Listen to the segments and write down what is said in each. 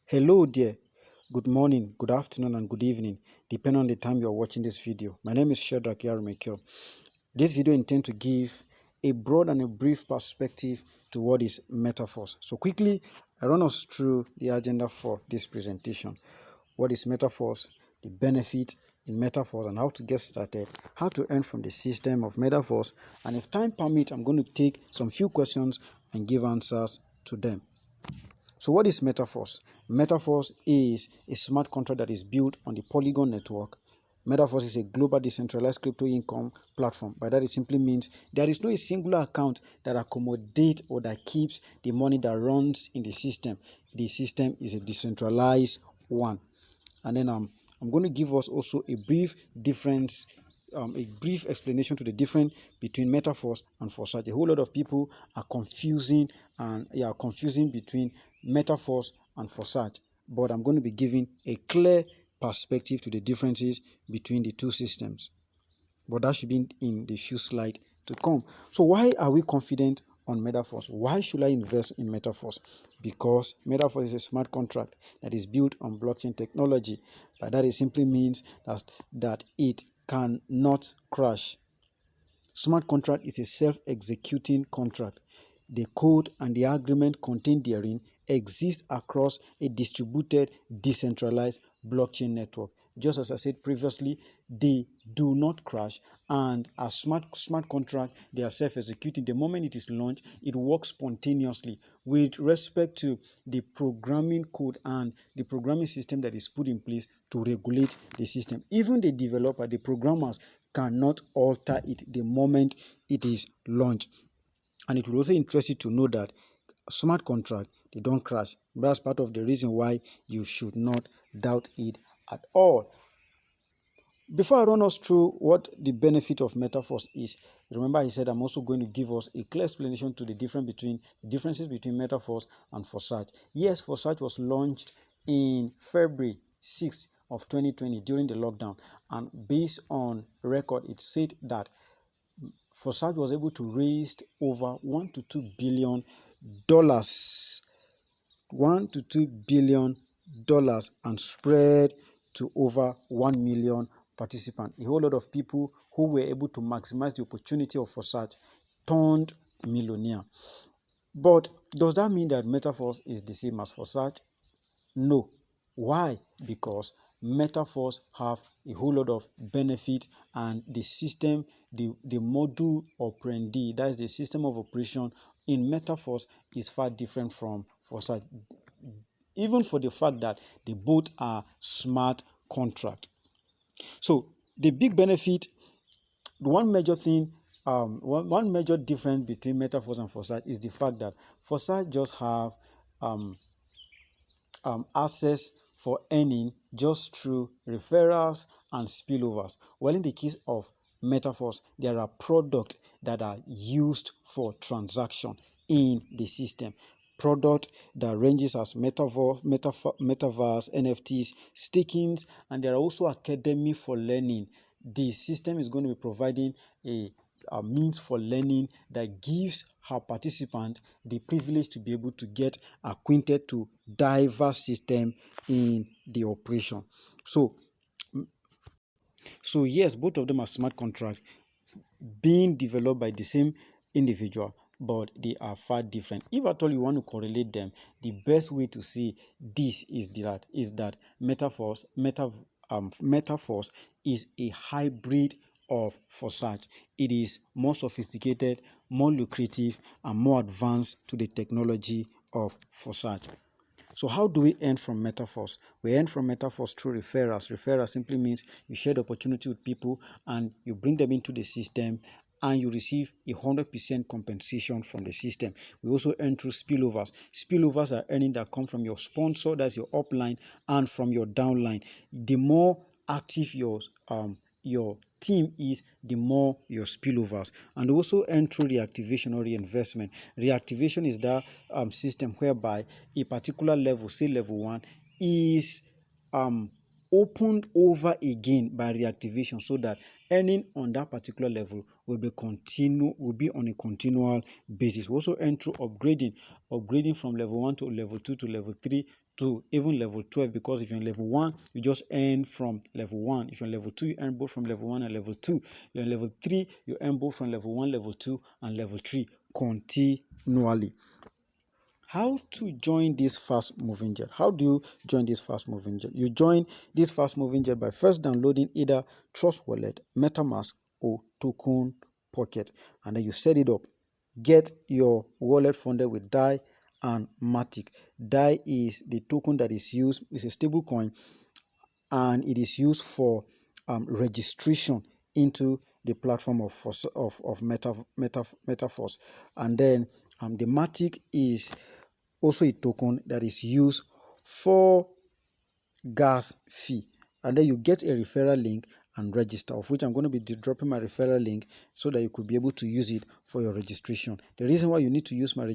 Hello there, good morning, good afternoon, and good evening, depending on the time you are watching this video. My name is Shedrack. This video intends to give a broad and a brief perspective to what is Metaforce. So quickly, I run us through the agenda for this presentation. What is Metaforce, the benefit in Metaforce, and how to get started, how to earn from the system of Metaforce, and if time permits, I'm going to take some few questions and give answers to them. So what is Metaforce? Metaforce is a smart contract that is built on the Polygon network. Metaforce is a global decentralized crypto income platform. By that, it simply means there is no a singular account that accommodates or that keeps the money that runs in the system. The system is a decentralized one. And then I'm going to give us also a brief difference, a brief explanation to the difference between Metaforce and FOREX. A whole lot of people are confusing between Metaforce and FOREX, but I'm going to be giving a clear perspective to the differences between the two systems. But that should be in the few slides to come. So why are we confident on Metaforce? Why should I invest in Metaforce? Because Metaforce is a smart contract that is built on blockchain technology. By that, it simply means that it cannot crash. Smart contract is a self-executing contract. The code and the agreement contained therein exist across a distributed, decentralized blockchain network. Just as I said previously, they do not crash, and as smart contract, they are self-executing. The moment it is launched, it works spontaneously with respect to the programming code and the programming system that is put in place to regulate the system. Even the developer, the programmers, cannot alter it the moment it is launched. And it will also interest you to know that smart contract, they don't crash. That's part of the reason why you should not doubt it at all. Before I run us through what the benefit of Metaforce is, remember I said I'm also going to give us a clear explanation to the differences between Metaforce and FOREX. Yes, FOREX was launched in February 6th of 2020 during the lockdown, and based on record, it said that FOREX was able to raise over $1 to $2 billion, $1 to $2 billion, and spread to over 1 million participants. A whole lot of people who were able to maximize the opportunity of FOREX turned millionaire. But does that mean that Metaforce is the same as FOREX? No. Why? Because Metaforce have a whole lot of benefit, and the system, the module operandi, that is the system of operation in Metaforce, is far different from FOREX, even for the fact that they both are smart contract. So the big benefit, one major thing, one major difference between Metaforce and FOREX is the fact that FOREX just have access for earning just through referrals and spillovers. Well, in the case of Metaforce, there are products that are used for transaction in the system. Product that ranges as metaverse, NFTs, stakings, and there are also academy for learning. The system is going to be providing a means for learning that gives her participant the privilege to be able to get acquainted to diverse system in the operation. So yes, both of them are smart contracts being developed by the same individual, but they are far different. If at all you want to correlate them, the best way to see this is that Metaforce is a hybrid of FOREX. It is more sophisticated, more lucrative, and more advanced to the technology of FOREX. So how do we earn from Metaforce? We earn from Metaforce through referrals. Referral simply means you share the opportunity with people and you bring them into the system, and you receive 100% compensation from the system. We also earn through spillovers. Spillovers are earning that come from your sponsor, that's your upline, and from your downline. The more active your team is, the more your spillovers. And also earn through reactivation or reinvestment. Reactivation is that system whereby a particular level, say level 1, is opened over again by reactivation, so that earning on that particular level will be on a continual basis. We also earn through upgrading from level 1 to level 2 to level 3 to even level 12, because if you're in level 1, you just earn from level 1. If you're in level 2, you earn both from level 1 and level 2. You're in level 3, you earn both from level 1, level 2, and level 3 continually. How to join this fast moving jet? How do you join this fast moving jet? You join this fast moving jet by first downloading either Trust Wallet, MetaMask, or Token Pocket, and then you set it up. Get your wallet funded with DAI and Matic. DAI is the token that is used, it's a stable coin, and it is used for registration into the platform of Metaforce. And then the Matic is also a token that is used for gas fee. And then you get a referral link and register, of which I'm going to be dropping my referral link so that you could be able to use it for your registration. The reason why you need to use my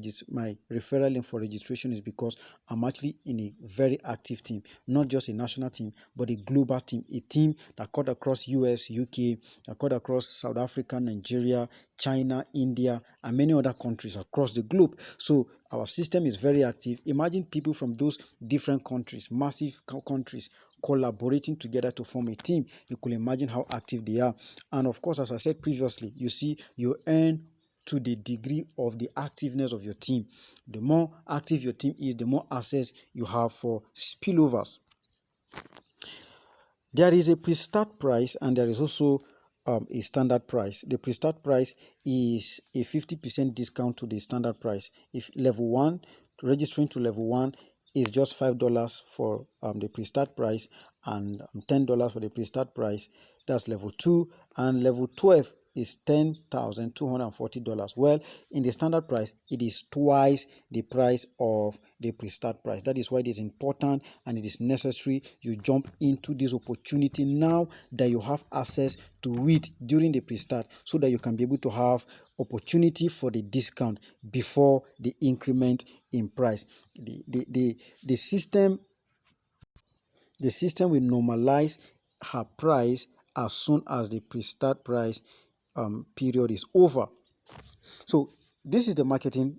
referral link for registration is because I'm actually in a very active team, not just a national team, but a global team, a team that cut across US, UK, that cut across South Africa, Nigeria, China, India, and many other countries across the globe. So our system is very active. Imagine people from those different countries, massive countries, collaborating together to form a team. You could imagine how active they are. And of course, as I said previously, you see, you earn to the degree of the activeness of your team. The more active your team is, the more access you have for spillovers. There is a pre-start price and there is also a standard price. The pre-start price is a 50% discount to the standard price. If level 1, registering to level 1 is just $5 for the pre-start price, and $10 for the pre-start price. That's level 2, and level 12 is $10,240. Well, in the standard price, it is twice the price of the pre-start price. That is why it is important and it is necessary you jump into this opportunity now that you have access to it during the pre-start, so that you can be able to have opportunity for the discount before the increment in price. The system will normalize her price as soon as the pre-start price period is over. So this is the marketing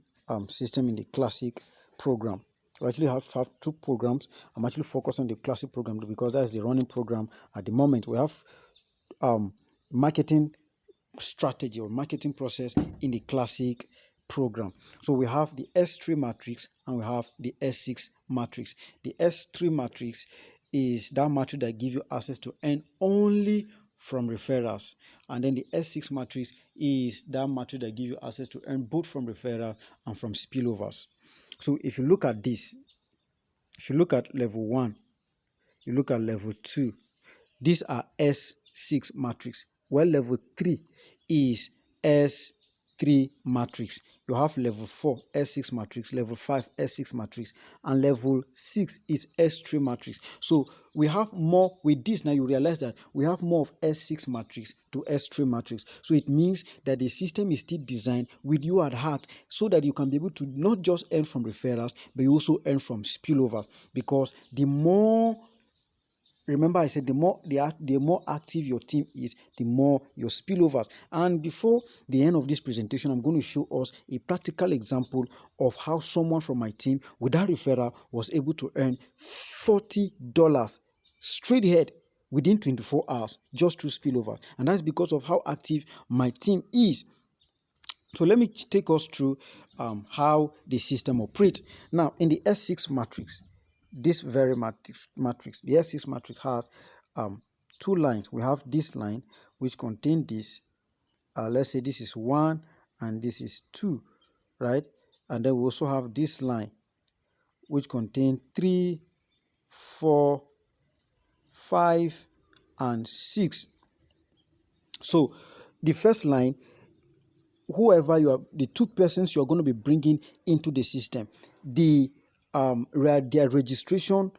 system in the classic program. We actually have 2 programs. I'm actually focused on the classic program because that's the running program at the moment. We have marketing strategy or marketing process in the classic program. So we have the S3 matrix and we have the S6 matrix. The S3 matrix is that matrix that gives you access to earn only from referrals, and then the S6 matrix is that matrix that gives you access to earn both from referral and from spillovers. So if you look at this, if you look at level 1, you look at level 2, these are S6 matrix. Well, level 3 is S3 matrix. You have level 4 S6 matrix, level 5 S6 matrix, and level 6 is S3 matrix. So we have more with this. Now you realize that we have more of S6 matrix to S3 matrix. So it means that the system is still designed with you at heart, so that you can be able to not just earn from referrals, but you also earn from spillovers. Because the more, remember I said, the more active your team is, the more your spillovers. And before the end of this presentation, I'm going to show us a practical example of how someone from my team without referral was able to earn $40 straight ahead within 24 hours just through spillover. And that's because of how active my team is. So let me take us through how the system operates. Now, in the S6 matrix, this very matrix, the S6 matrix has 2 lines. We have this line which contains this. Let's say this is 1 and this is 2, right? And then we also have this line which contains 3, 4, 5, and 6. So the first line, whoever you are, the 2 persons you are going to be bringing into the system, their registration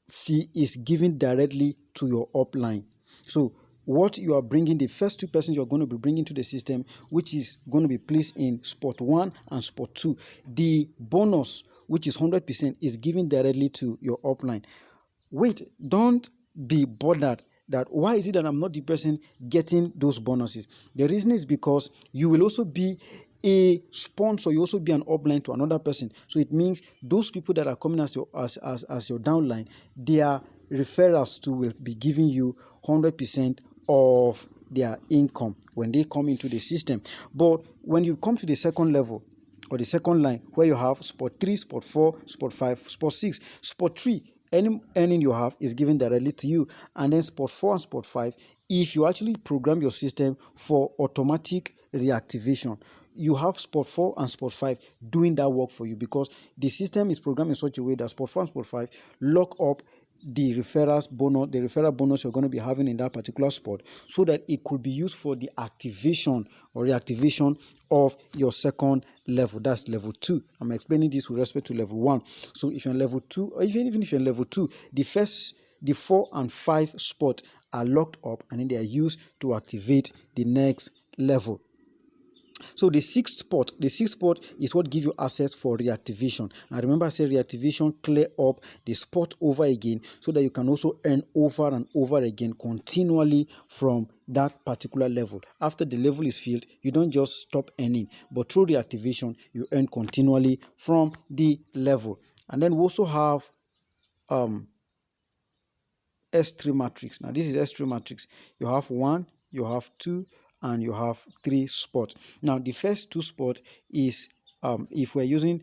fee is given directly to your upline. So what you are bringing, the first 2 persons you are going to be bringing to the system, which is going to be placed in spot 1 and spot 2, the bonus, which is 100%, is given directly to your upline. Wait, don't be bothered that why is it that I'm not the person getting those bonuses. The reason is because you will also be a sponsor, you also be an upline to another person. So it means those people that are coming as your downline, their referrals too will be giving you 100% of their income when they come into the system. But when you come to the second level or the second line, where you have spot 3, spot 4, spot 5, spot 6, spot 3, any earning you have is given directly to you. And then spot 4 and spot 5, if you actually program your system for automatic reactivation, you have spot 4 and spot 5 doing that work for you, because the system is programmed in such a way that spot 4 and spot 5 lock up the referral bonus you're going to be having in that particular spot, so that it could be used for the activation or reactivation of your second level. That's level 2. I'm explaining this with respect to level 1. So if you're in level 2, or even if you're in level 2, the 4 and 5 spot are locked up, and then they are used to activate the next level. So the sixth spot is what gives you access for reactivation. And remember, I said reactivation clear up the spot over again, so that you can also earn over and over again continually from that particular level. After the level is filled, you don't just stop earning, but through reactivation, you earn continually from the level. And then we also have S3 matrix. Now this is S3 matrix. You have 1, you have 2, and you have 3 spots. Now the first 2 spots is if we're using,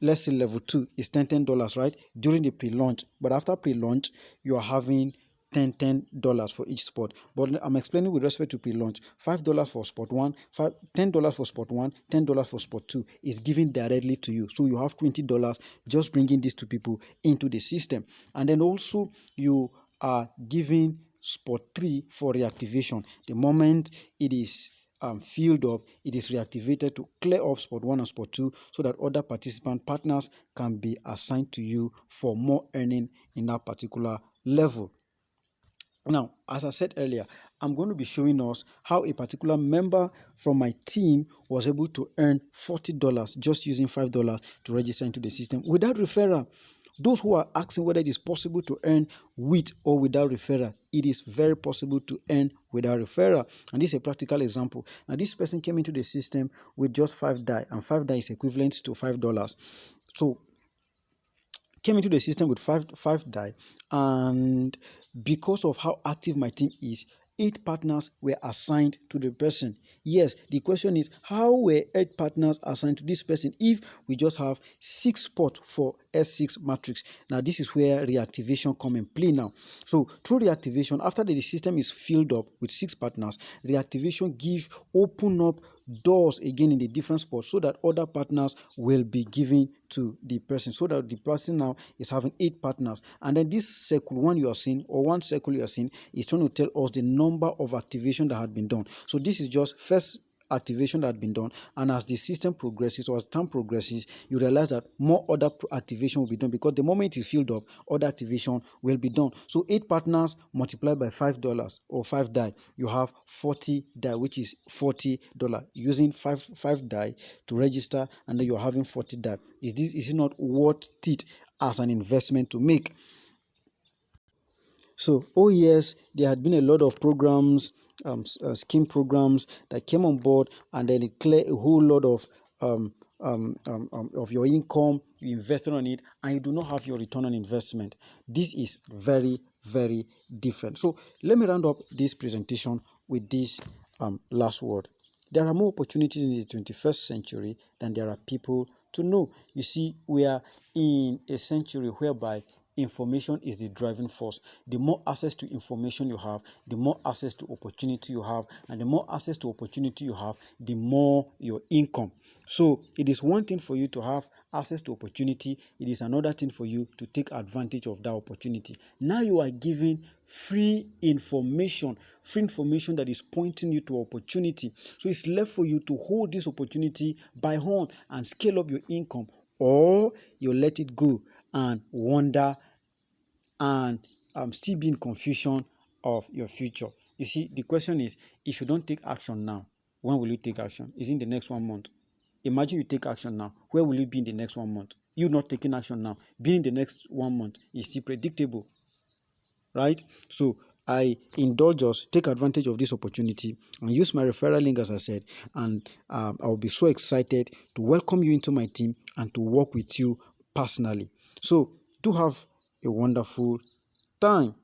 let's say level 2 is $10, right, during the pre-launch. But after pre-launch, you are having $10 for each spot. But I'm explaining with respect to pre-launch. $5 for spot 1, $10 for spot 1, $10 for spot 2 is given directly to you. So you have $20 just bringing these 2 people into the system. And then also you are giving spot 3 for reactivation. The moment it is filled up, it is reactivated to clear up spot 1 and spot 2, so that other participant partners can be assigned to you for more earning in that particular level. Now, as I said earlier, I'm going to be showing us how a particular member from my team was able to earn $40 just using $5 to register into the system without referral. Those who are asking whether it is possible to earn with or without referral, it is very possible to earn without referral. And this is a practical example. Now, this person came into the system with just 5 DAI, and 5 DAI is equivalent to $5. So, came into the system with 5 DAI, and because of how active my team is, 8 partners were assigned to the person. Yes, the question is, how were 8 partners assigned to this person if we just have 6 spots for S6 matrix? Now, this is where reactivation come in play now. So, through reactivation, after the system is filled up with 6 partners, reactivation open up doors again in the different spots, so that other partners will be given to the person, so that the person now is having 8 partners. And then this circle one you are seeing, or one circle you are seeing, is trying to tell us the number of activation that had been done. So this is just first activation that had been done, and as the system progresses, or as time progresses, you realize that more other activation will be done, because the moment it is filled up, other activation will be done. So 8 partners multiplied by $5 or 5 DAI, you have 40 DAI, which is $40. Using 5 DAI to register, and then you're having 40 DAI. Is it not worth it as an investment to make? So, oh yes, there had been a lot of programs, scheme programs that came on board, and then it cleared a whole lot of your income. You invested on it, and you do not have your return on investment. This is very, very different. So, let me round up this presentation with this last word. There are more opportunities in the 21st century than there are people to know. You see, we are in a century whereby information is the driving force. The more access to information you have, the more access to opportunity you have, and the more access to opportunity you have, the more your income. So it is one thing for you to have access to opportunity. It is another thing for you to take advantage of that opportunity. Now you are given free information that is pointing you to opportunity. So it's left for you to hold this opportunity by horn and scale up your income, or you let it go and wonder and still be in confusion of your future. You see, the question is, if you don't take action now, when will you take action? Is it in the next 1 month? Imagine you take action now. Where will you be in the next 1 month? You not taking action now, being in the next 1 month is still predictable, right? So I indulge us, take advantage of this opportunity and use my referral link as I said, and I'll be so excited to welcome you into my team and to work with you personally. So do have a wonderful time.